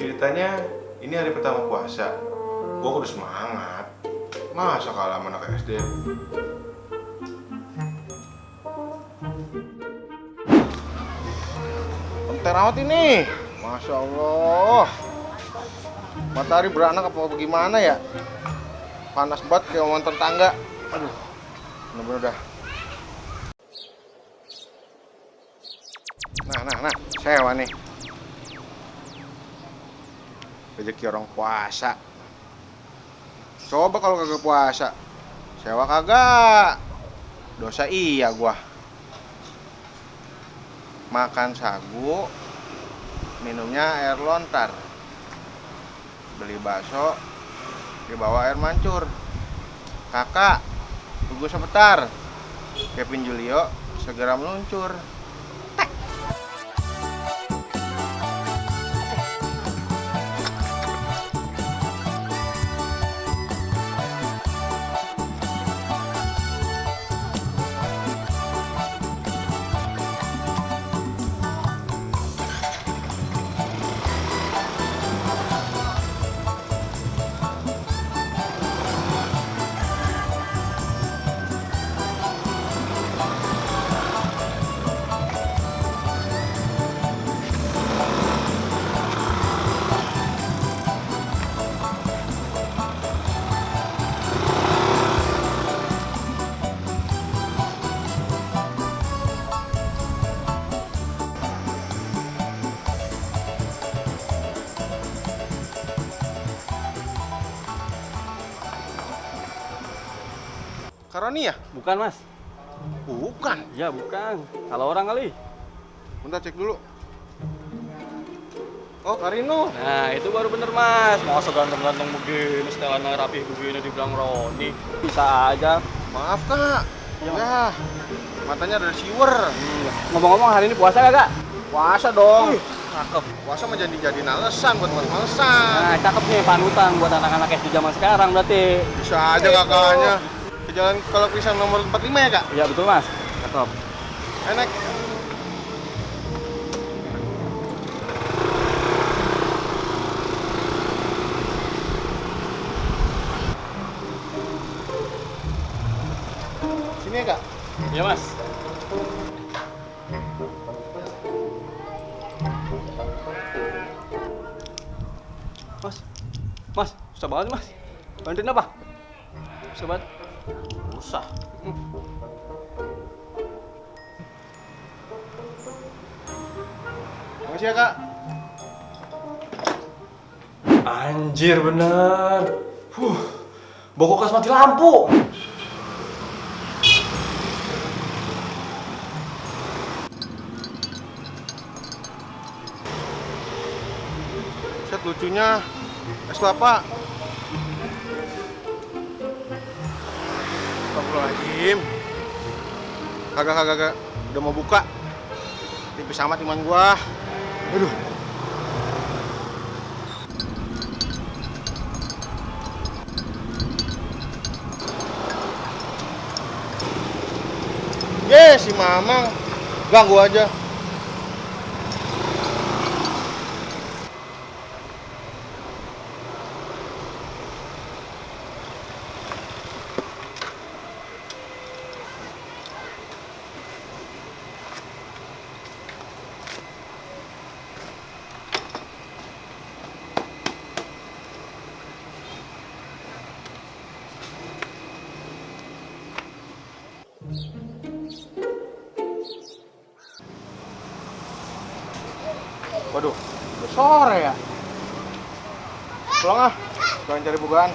Ceritanya ini hari pertama puasa. Gua kudu semangat. Masa kalah sama anak SD? Terawat ini. Masya Allah. Matahari beranak apa bagaimana ya? Panas banget kayak omongan tetangga. Aduh, bener-bener dah. Nah, sewa nih. Rezeki orang puasa. Coba kalau kagak puasa, sewa kagak. Dosa iya gua. Makan sagu, minumnya air lontar. Beli bakso, dibawa air mancur. Kakak, tunggu sebentar. Kevin Julio segera meluncur. Karoni ya? Bukan, Mas. Bukan. Ya, bukan. Salah orang kali. Bentar cek dulu. Oh, Karino. Nah, itu baru bener, Mas. Masa ganteng-ganteng begini, setelannya rapi begini dibilang Roni. Bisa aja. Maaf, Kak. Ya. Ya. Matanya ada siwer. Ngomong-ngomong, hari ini puasa gak, Kak? Puasa dong. Cakep. Puasa mah jadi alasan buat males-malesan. Nah, cakep nih panutan buat anak-anak SD zaman sekarang berarti. Bisa aja kakaknya. Ke jalan kalau pisang nomor 45 ya, Kak? Iya, betul, Mas. Cakep. Enak. Sini ya, Kak? Iya, Mas. Mas, susah banget nih, Mas. Bantuin apa? Susah banget. Susah. Makasih ya, Kak. Anjir bener. Bokok kas mati lampu. Set lucunya es kelapa. Astagfirullahaladzim. Kagak. Udah mau buka. Tipis amat iman gua. Aduh. Si Mamang ganggu aja. Waduh, udah sore ya. Pulang ah, sekalian cari bukaan.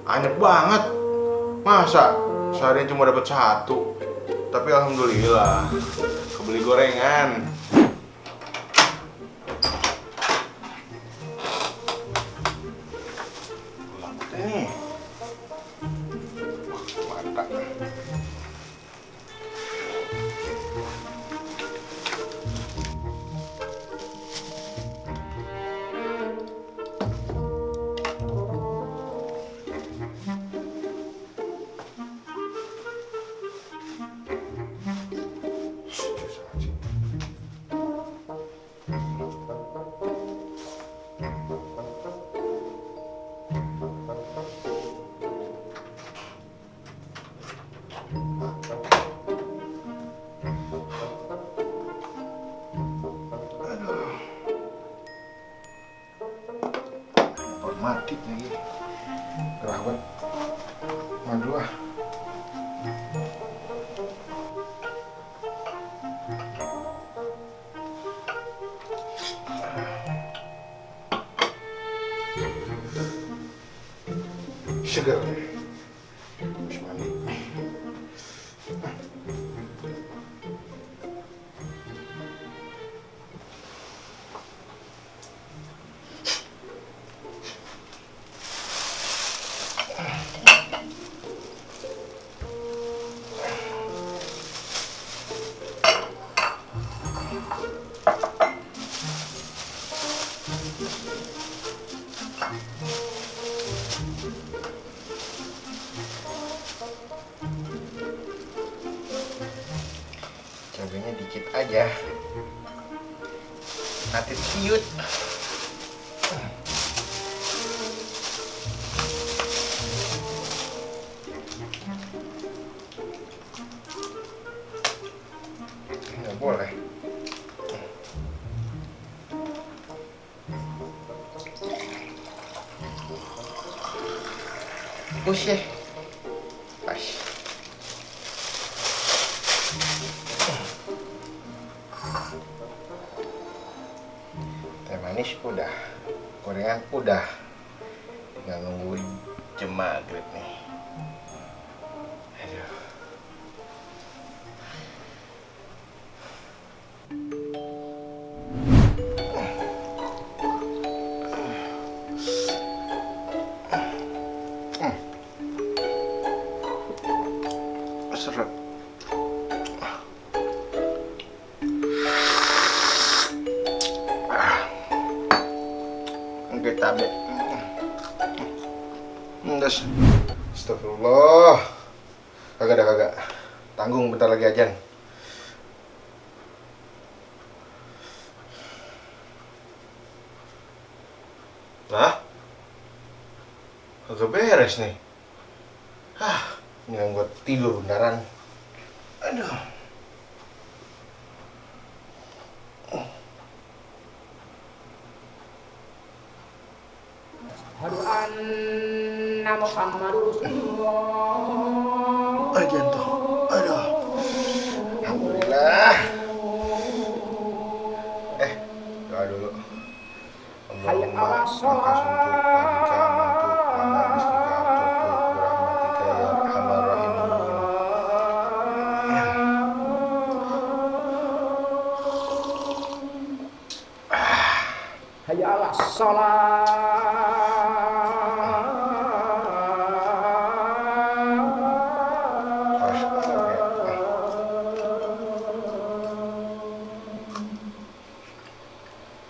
Anyep banget. Masa seharian cuma dapat satu? Tapi alhamdulillah kebeli gorengan. Nih. Wah, mantap. Mati lagi. Rawat. Madu ah. Segar. Habis mandi. Cabenya dikit aja. Nanti ciut. Nggak boleh. Push ya. Pas. Teh manis udah, gorengan udah, tinggal nungguin jam maghrib nih. Aduh. Seret. Tabe. Ndas. Astagfirullah. Kagak. Tanggung bentar lagi ajan. Nah. Kagak beres nih. Ini yang buat tidur beneran. Aduh. Aduh anna Muhammadur Rasulullah. Ajan tuh. Aduh. Alhamdulillah. Doa dulu. Hayya ala sholat. Hayya ala sholat.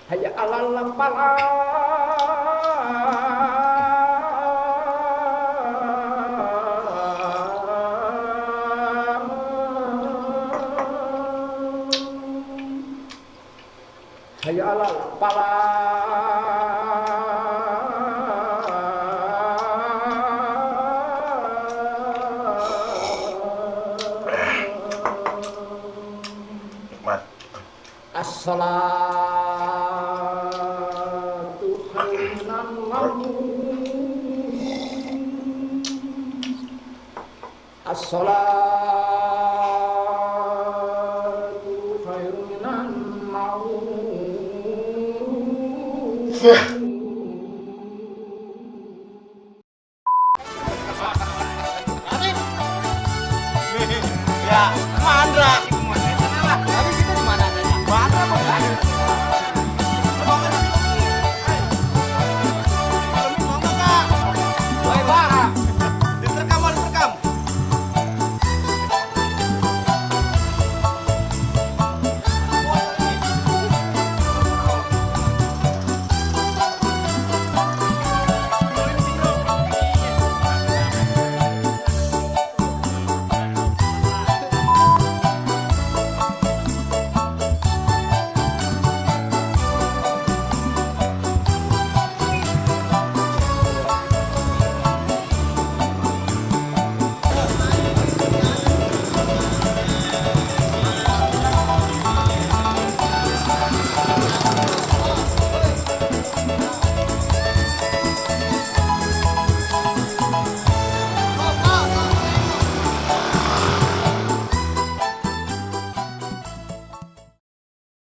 Hayya alal falah. Hayya alal falah. Nikmat. As-salatu khairun As-salatu khairun naum. Ya, Mandra.